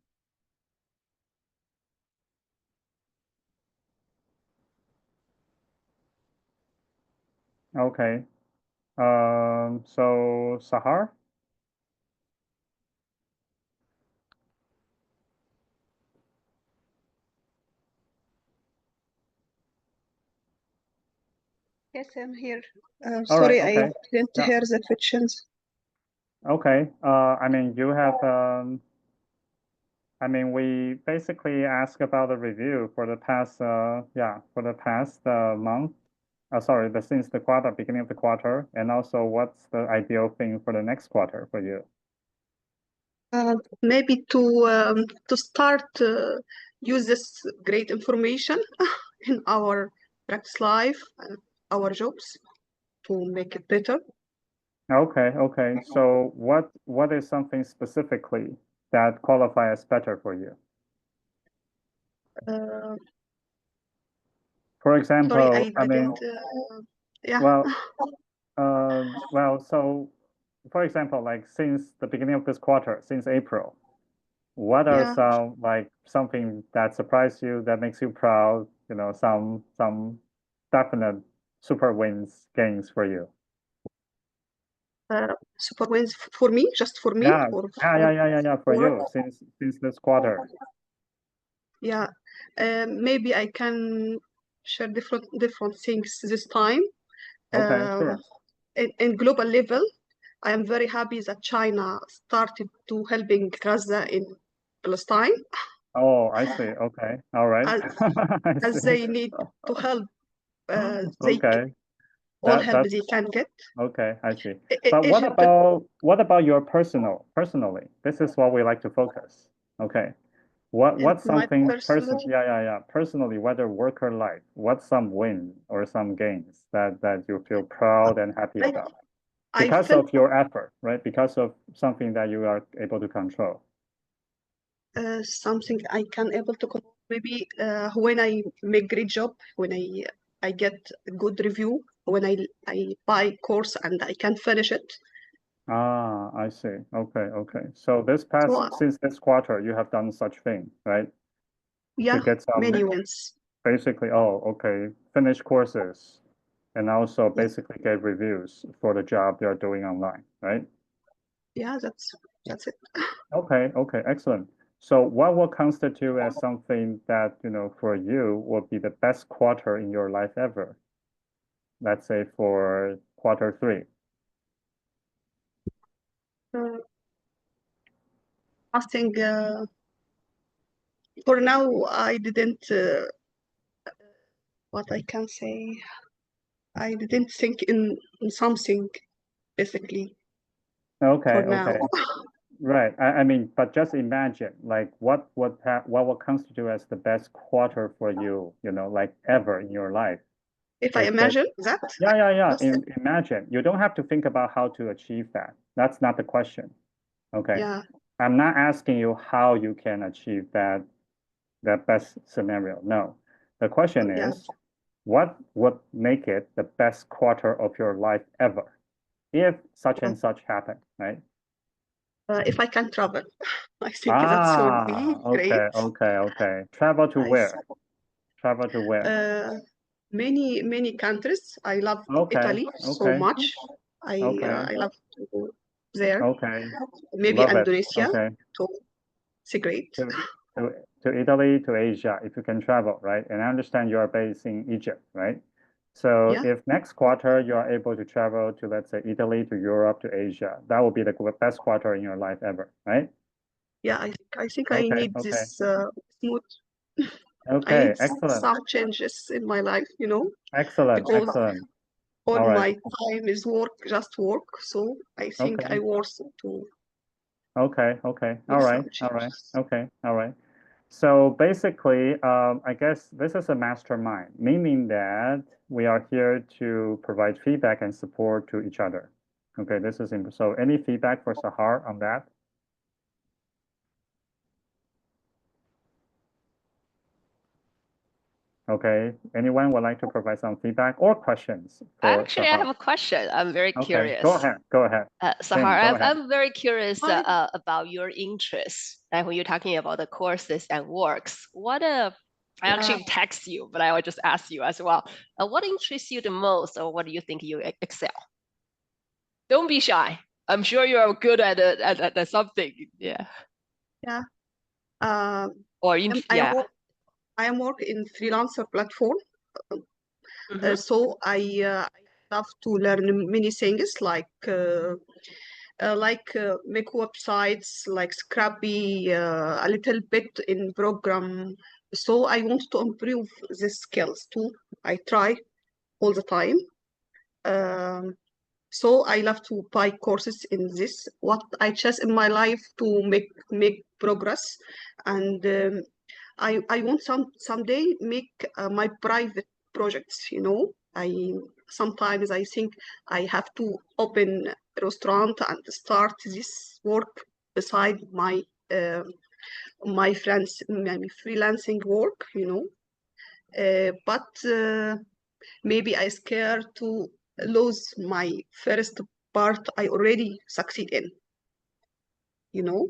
Okay. So Sahar? Yes, I'm here. All Sorry, right, okay. I didn't Yeah. hear the questions. Okay. I mean, you have, I mean, we basically ask about the review for the past, for the past month. Sorry, since the quarter, beginning of the quarter, and also what's the ideal thing for the next quarter for you? Maybe to start use this great information in our practice life, our jobs to make it better. Okay. So what is something specifically that qualify as better for you? Uh, For example, sorry, I mean, didn't. Yeah. well, so for example, like since the beginning of this quarter, since April, what are Yeah. some like something that surprised you, that makes you proud, some definite super wins gains for you? Super wins for me, just for me, Yeah, or for for you since this quarter. yeah. Maybe I can share different things this time. Okay, sure. In global level, I am very happy that China started to helping Gaza in Palestine, Oh, I see. Okay. All right. as, I as see. they need to help. Okay. All help That's they can get. okay, I see. But Egypt, what about your personally? This is what we like to focus. Okay. in What's my something personal, personally, whether work or life, what's some win or some gains that you feel proud and happy I, about I because felt of your effort, right? Because of something that you are able to control. something I can able to control. Maybe when I make great job, when I get good review, when I buy course and I can finish it. Ah, I see. Okay, okay. So this past, So since this quarter, you have done such thing, right? yeah, To get some, many wins. basically, oh, okay, finish courses and also Yeah, basically get reviews for the job you're doing online, right? yeah, that's it. Okay, okay, excellent. So what will constitute as something that, for you will be the best quarter in your life ever? Let's say for quarter 3. Uh, I think for now I didn't. What I can say, I didn't think in something basically Okay, for now. okay. Right. I mean, but just imagine, like, what would constitute as the best quarter for you, like ever in your life? If I Is that, imagine that, yeah, yeah, yeah. that's it. Imagine. You don't have to think about how to achieve that. That's not the question. Okay. Yeah, I'm not asking you how you can achieve that best scenario. No. The question yeah. is, what would make it the best quarter of your life ever if such and such happen, right? If I can travel, I think that would be Ah, great. okay, okay, okay. Travel to I where? Travel to where? many countries. I love Okay, Italy so okay, much. okay, I love to go there. okay. Maybe Love it. Indonesia Okay. too. It's great. To, to, to Italy, to Asia, if you can travel, right? And I understand you are based in Egypt, right? So Yeah, if next quarter you are able to travel to, let's say, Italy, to Europe, to Asia, that will be the best quarter in your life ever, right? yeah. I think I Okay, need okay, this smooth. I okay, need excellent, some changes in my life, excellent, because excellent. all All right. my time is work, just work. So I think Okay. I want to Okay, okay, do all right, some all right, changes. okay, all right. So basically, I guess this is a mastermind, meaning that we are here to provide feedback and support to each other. Okay, this is so. Any feedback for Sahar on that? Okay, anyone would like to provide some feedback or questions for Actually, I Sahar? have a question. I'm very Okay, go curious. ahead, go ahead. Tim, Sahar, go ahead. I'm very curious Hi. about your interests. Like when you're talking about the courses and works, I Yeah, actually text you, but I will just ask you as well. What interests you the most, or what do you think you excel? Don't be shy. I'm sure you are good at something. Yeah. yeah. Uh, Or in I am yeah. work, I am work in freelancer platform. Mm-hmm. So I love to learn many things make websites, like Scrappy, a little bit in program. So I want to improve the skills too. I try all the time. Um, so I love to buy courses in this. What I choose in my life to make progress, and I want someday make my private projects. I sometimes I think I have to open a restaurant and start this work beside uh, my friends my freelancing work. But maybe I scared to lose my first part I already succeed in. You know?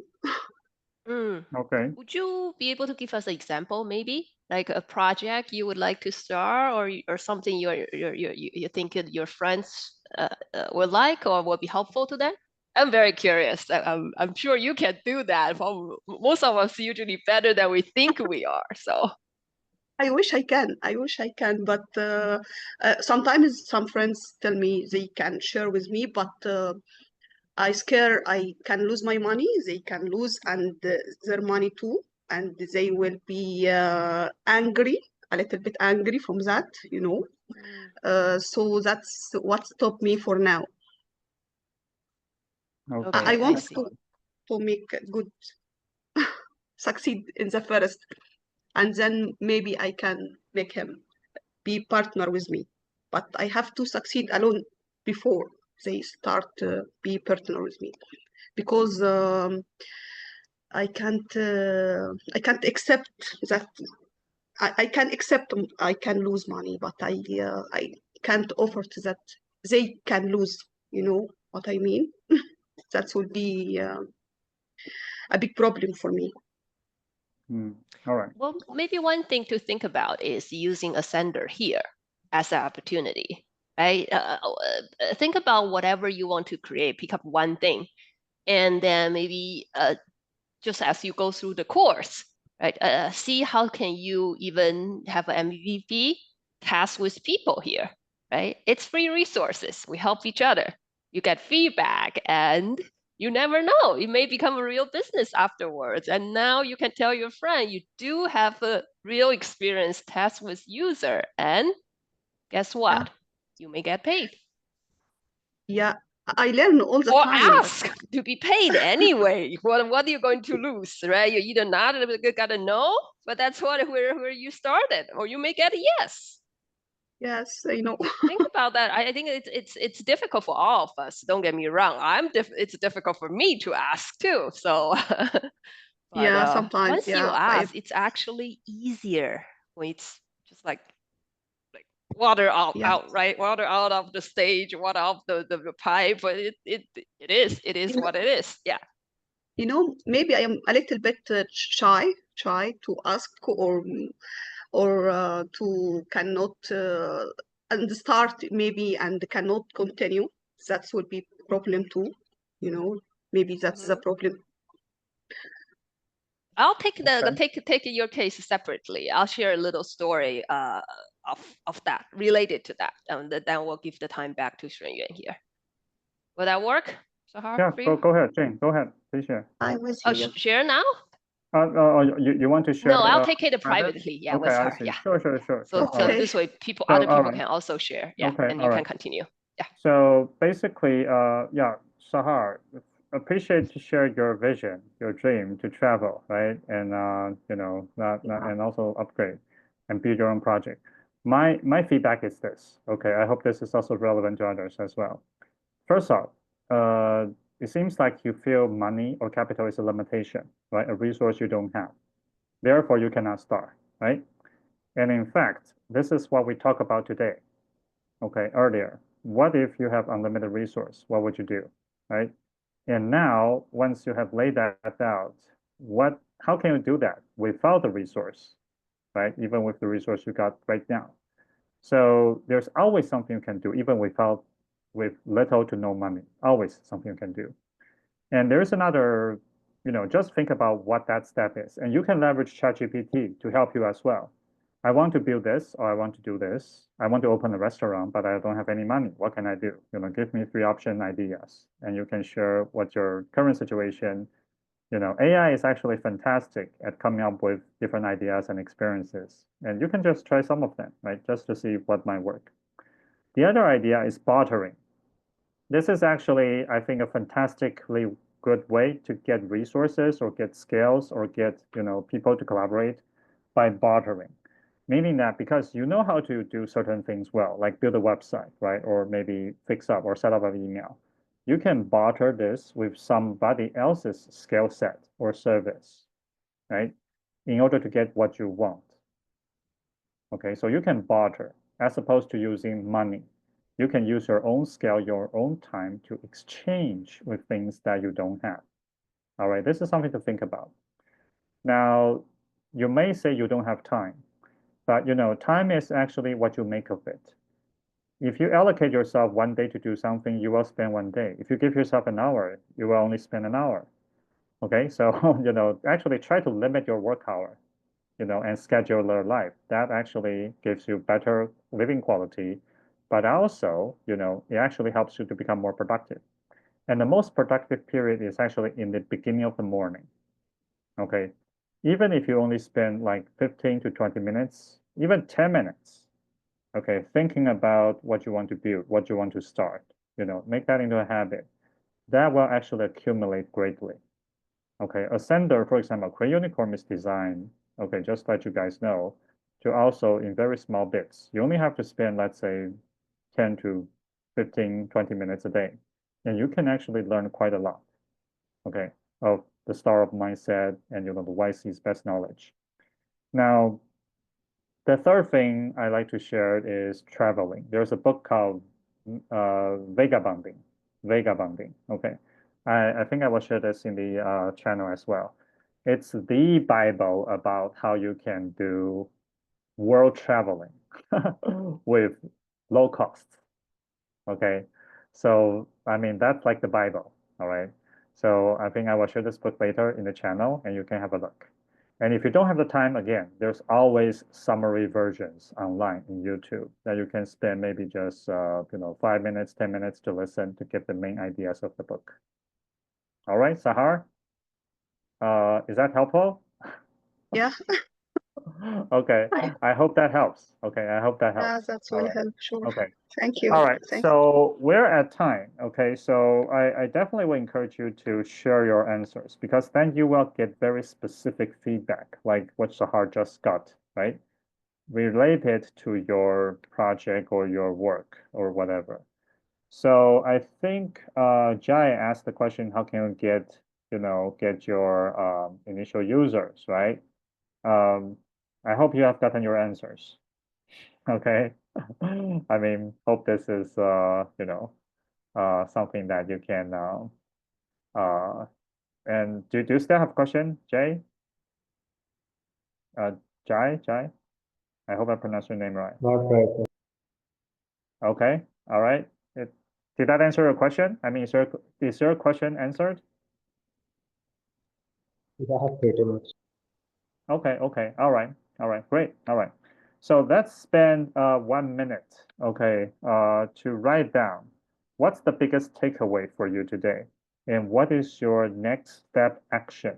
Mm. Okay. Would you be able to give us an example, maybe like a project you would like to start, or something you think your friends would like or will be helpful to them? I'm very curious. I'm sure you can do that. Most of us usually better than we think we are. So. I wish I can. I wish I can, but sometimes some friends tell me they can share with me, but I scare I can lose my money. They can lose and their money too, and they will be angry, a little bit angry from that. Mm. So that's what stopped me for now. Okay, I Okay, I want see. to make good, succeed in the first, and then maybe I can make him be partner with me. But I have to succeed alone before they start be partner with me, because I can't accept that. I can accept I can lose money, but I can't offer to that they can lose. You know what I mean? That would be a big problem for me. All right. Well, maybe one thing to think about is using Ascender here as an opportunity, right? Think about whatever you want to create, pick up one thing, and then maybe just as you go through the course, right? See how can you even have an MVP test with people here, right? It's free resources. We help each other. You get feedback, and you never know. It may become a real business afterwards. And now you can tell your friend you do have a real experience test with user, and guess what? Yeah. You may get paid. Yeah, I learn all the Or time. ask to be paid anyway. What are you going to lose, right? You're either not gonna know, but that's where you started, or you may get a yes. Yes, I know. Think about that. I think it's difficult for all of us. Don't get me wrong. It's difficult for me to ask too. So, but Yeah, sometimes, once you yeah. ask, it's actually easier when it's just like water out, Yeah. right? Water out of the stage, water out the pipe. But it is You know, what it is. Yeah. maybe I am a little bit shy to ask or to cannot and start maybe and cannot continue. That would be problem too. Maybe that's the problem. I'll take Okay. take your case separately. I'll share a little story of that related to that, and then we'll give the time back to Shunyuan here. Will that work, Sahar? Yeah, For you? go ahead, Jane. Go ahead. Please share. I was Oh, here. share now? You want to share? No, I'll take it private? privately. Yeah, Okay, with I her. see. Yeah. Sure. So Okay. this way, So, other people alright. can also share. Yeah, Okay, and you can continue. Yeah. So basically, yeah, Sahar, appreciate to share your vision, your dream to travel, right? And and also upgrade and build your own project. My feedback is this. Okay, I hope this is also relevant to others as well. First off, it seems like you feel money or capital is a limitation, right? A resource you don't have. Therefore, you cannot start, right? And in fact, this is what we talk about today. Okay, earlier. What if you have unlimited resource? What would you do, right? And now, once you have laid that out, how can you do that without the resource, right? Even with the resource you got right now. So there's always something you can do, even with little to no money. Always something you can do. And there's another, just think about what that step is. And you can leverage ChatGPT to help you as well. I want to build this, or I want to do this. I want to open a restaurant, but I don't have any money. What can I do? Give me 3 option ideas, and you can share what your current situation. AI is actually fantastic at coming up with different ideas and experiences, and you can just try some of them, right? Just to see what might work. The other idea is bartering. This is actually, I think, a fantastically good way to get resources or get skills or get people to collaborate by bartering. Meaning that because you know how to do certain things well, like build a website, right? Or maybe fix up or set up an email, you can barter this with somebody else's skill set or service, right? In order to get what you want. Okay, so you can barter as opposed to using money. You can use your own skill, your own time to exchange with things that you don't have. All right, this is something to think about. Now, you may say you don't have time, but time is actually what you make of it. If you allocate yourself one day to do something, you will spend one day. If you give yourself an hour, you will only spend an hour. Okay, so actually try to limit your work hour, and schedule your life. That actually gives you better living quality, but also, it actually helps you to become more productive. And the most productive period is actually in the beginning of the morning. Okay, even if you only spend like 15 to 20 minutes, even 10 minutes, okay, thinking about what you want to build, what you want to start, make that into a habit. That will actually accumulate greatly. Okay, Ascender, for example, Crane Unicorn is designed, okay, just to let you guys know, to also in very small bits. You only have to spend, let's say, 10 to 15, 20 minutes a day. And you can actually learn quite a lot, okay, of the startup mindset and, the YC's best knowledge. Now, the third thing I like to share is traveling. There's a book called Vagabonding, okay. I think I will share this in the channel as well. It's the Bible about how you can do world traveling with low cost. Okay. So, I mean, that's like the Bible. All right. So I think I will share this book later in the channel and you can have a look. And if you don't have the time, again, there's always summary versions online in YouTube that you can spend maybe just, 5 minutes, 10 minutes to listen to get the main ideas of the book. All right, Sahar, is that helpful? Yeah, Okay, I hope that helps. Okay, I hope that yeah, helps. that All will right. help. Sure. Okay. Thank you. All right, Thank so we're at time. Okay, so I definitely will encourage you to share your answers because then you will get very specific feedback, like what Sahar just got, right? Related to your project or your work or whatever. So I think Jai asked the question, how can you get your initial users, right? I hope you have gotten your answers. Okay. I mean, hope this is something that you can uh and do you still have a question, Jay? Uh Jai? I hope I pronounced your name right. Not right. Okay, all right. Did that answer your question? I mean, is your question answered? Yeah, pretty much. Okay, all right, great, all right. So let's spend 1 minute, okay, to write down what's the biggest takeaway for you today, and what is your next step action.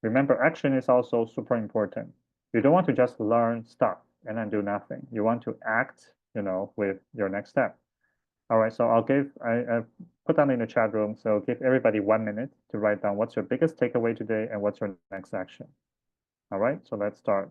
Remember, action is also super important. You don't want to just learn stuff and then do nothing. You want to act, with your next step. All right, so I put that in the chat room. So give everybody 1 minute to write down what's your biggest takeaway today and what's your next action. All right, so let's start.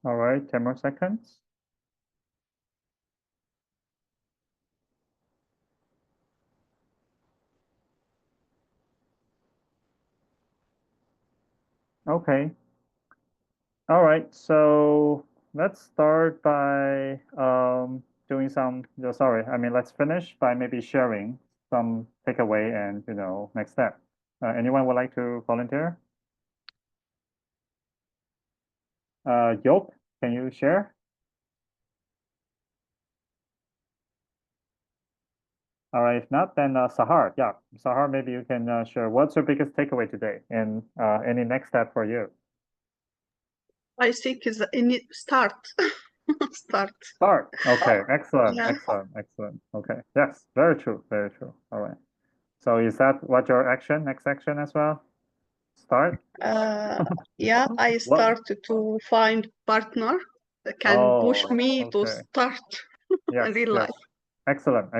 All right, 10 more seconds. Okay. All right, so let's start by doing some, sorry, I mean, let's finish by maybe sharing some takeaway and, next step. Anyone would like to volunteer? Yop, can you share? All right, if not, then Sahar, yeah, Sahar, maybe you can share what's your biggest takeaway today and any next step for you. I think is in start. Start. Start. Okay, excellent, Yeah. excellent. Okay, yes, very true, very true. All right. So is that what your next action as well? Start? Yeah, I What? started to find partner that can push Oh, me to okay. start Yes, in real yes. life. Excellent,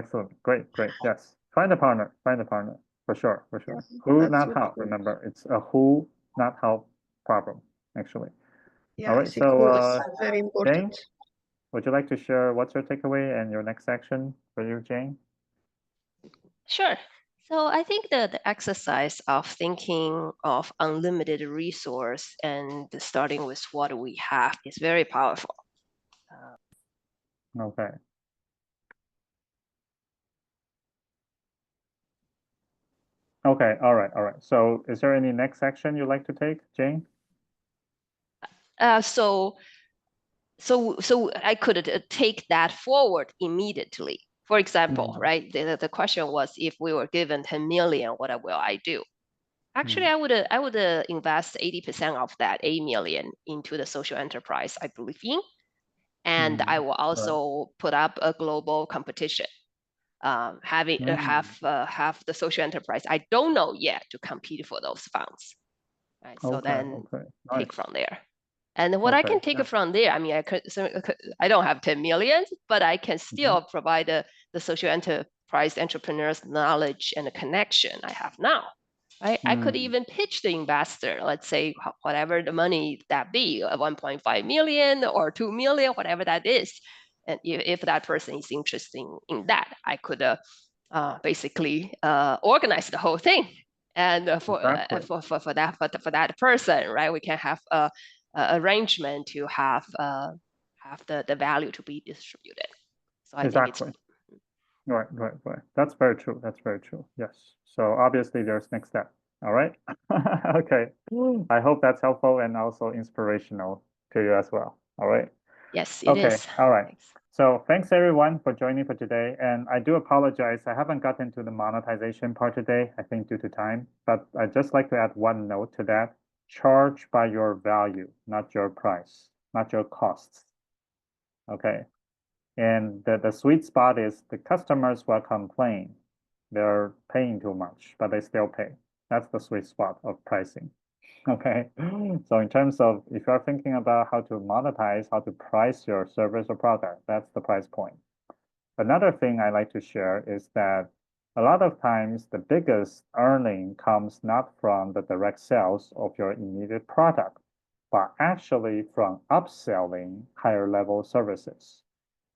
great, yes. Find a partner, for sure. Who, That's not super how. cool. Remember, it's a who, not how problem, actually. Yeah, All I right, think so who is very Jane, important. would you like to share what's your takeaway and your next action for you, Jane? Sure. So I think that the exercise of thinking of unlimited resource and starting with what we have is very powerful. Okay. Okay, all right. So is there any next action you'd like to take, Jane? So I could take that forward immediately. For example, right? The question was, if we were given 10 million, what will I do? Actually, I would invest 80% of that 8 million into the social enterprise I believe in, And I will also put up a global competition, have the social enterprise. I don't know yet to compete for those funds. Right. So then take from there. And what I can take from there, I mean, I don't have 10 million, but I can still provide the social enterprise entrepreneurs knowledge and the connection I have now. Right? I could even pitch the investor, let's say whatever the money that be, 1.5 million or 2 million, whatever that is. And if that person is interested in that, I could basically organize the whole thing. And for that person, right, we can have a arrangement to have the value to be distributed. So I think it's right. That's very true. That's very true. Yes. So obviously there's next step. All right. Okay. I hope that's helpful and also inspirational to you as well. All right. Yes, it is. All right. Thanks. So thanks everyone for joining for today. And I do apologize. I haven't gotten to the monetization part today, I think due to time, but I'd just like to add one note to that. Charge by your value, not your price, not your costs. Okay. And the sweet spot is the customers will complain. They're paying too much, but they still pay. That's the sweet spot of pricing. Okay. So in terms of if you're thinking about how to monetize, how to price your service or product, that's the price point. Another thing I like to share is that a lot of times the biggest earning comes not from the direct sales of your immediate product, but actually from upselling higher level services.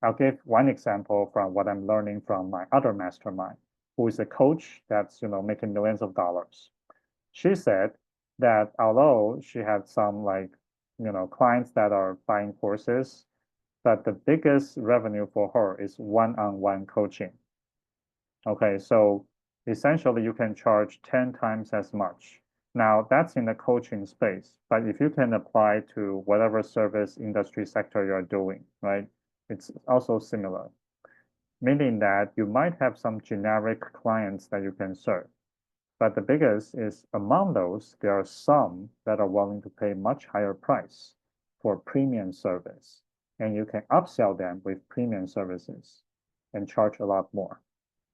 I'll give one example from what I'm learning from my other mastermind, who is a coach that's making millions of dollars. She said that although she had some clients that are buying courses, but the biggest revenue for her is one-on-one coaching. Okay, so essentially you can charge 10 times as much. Now that's in the coaching space, but if you can apply to whatever service industry sector you're doing, right? It's also similar, meaning that you might have some generic clients that you can serve. But the biggest is among those, there are some that are willing to pay much higher price for premium service. And you can upsell them with premium services and charge a lot more.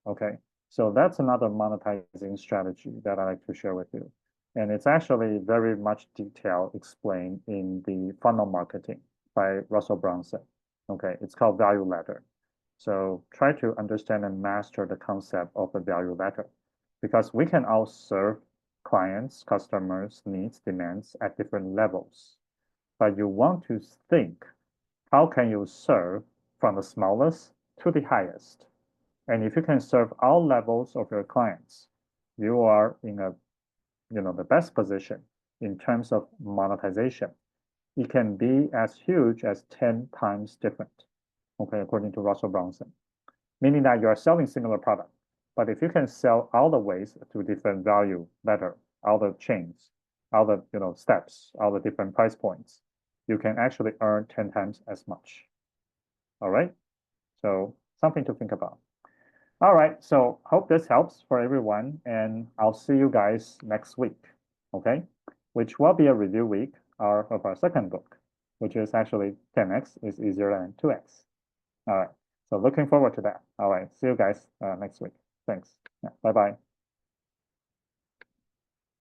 Okay, so that's another monetizing strategy that I like to share with you. And it's actually very much detailed explained in the funnel marketing by Russell Brunson. Okay, it's called value ladder. So try to understand and master the concept of the value ladder, because we can all serve clients, customers, needs, demands at different levels. But you want to think, how can you serve from the smallest to the highest? And if you can serve all levels of your clients, you are in the best position in terms of monetization. It can be as huge as 10 times different, okay, according to Russell Brunson, meaning that you are selling similar product. But if you can sell all the ways to different value ladder, all the chains, all the steps, all the different price points, you can actually earn 10 times as much. All right, so something to think about. All right, so hope this helps for everyone, and I'll see you guys next week, okay? Which will be a review week of our second book, which is actually 10x is easier than 2x. All right, so looking forward to that. All right, see you guys next week. Thanks. Yeah, bye-bye.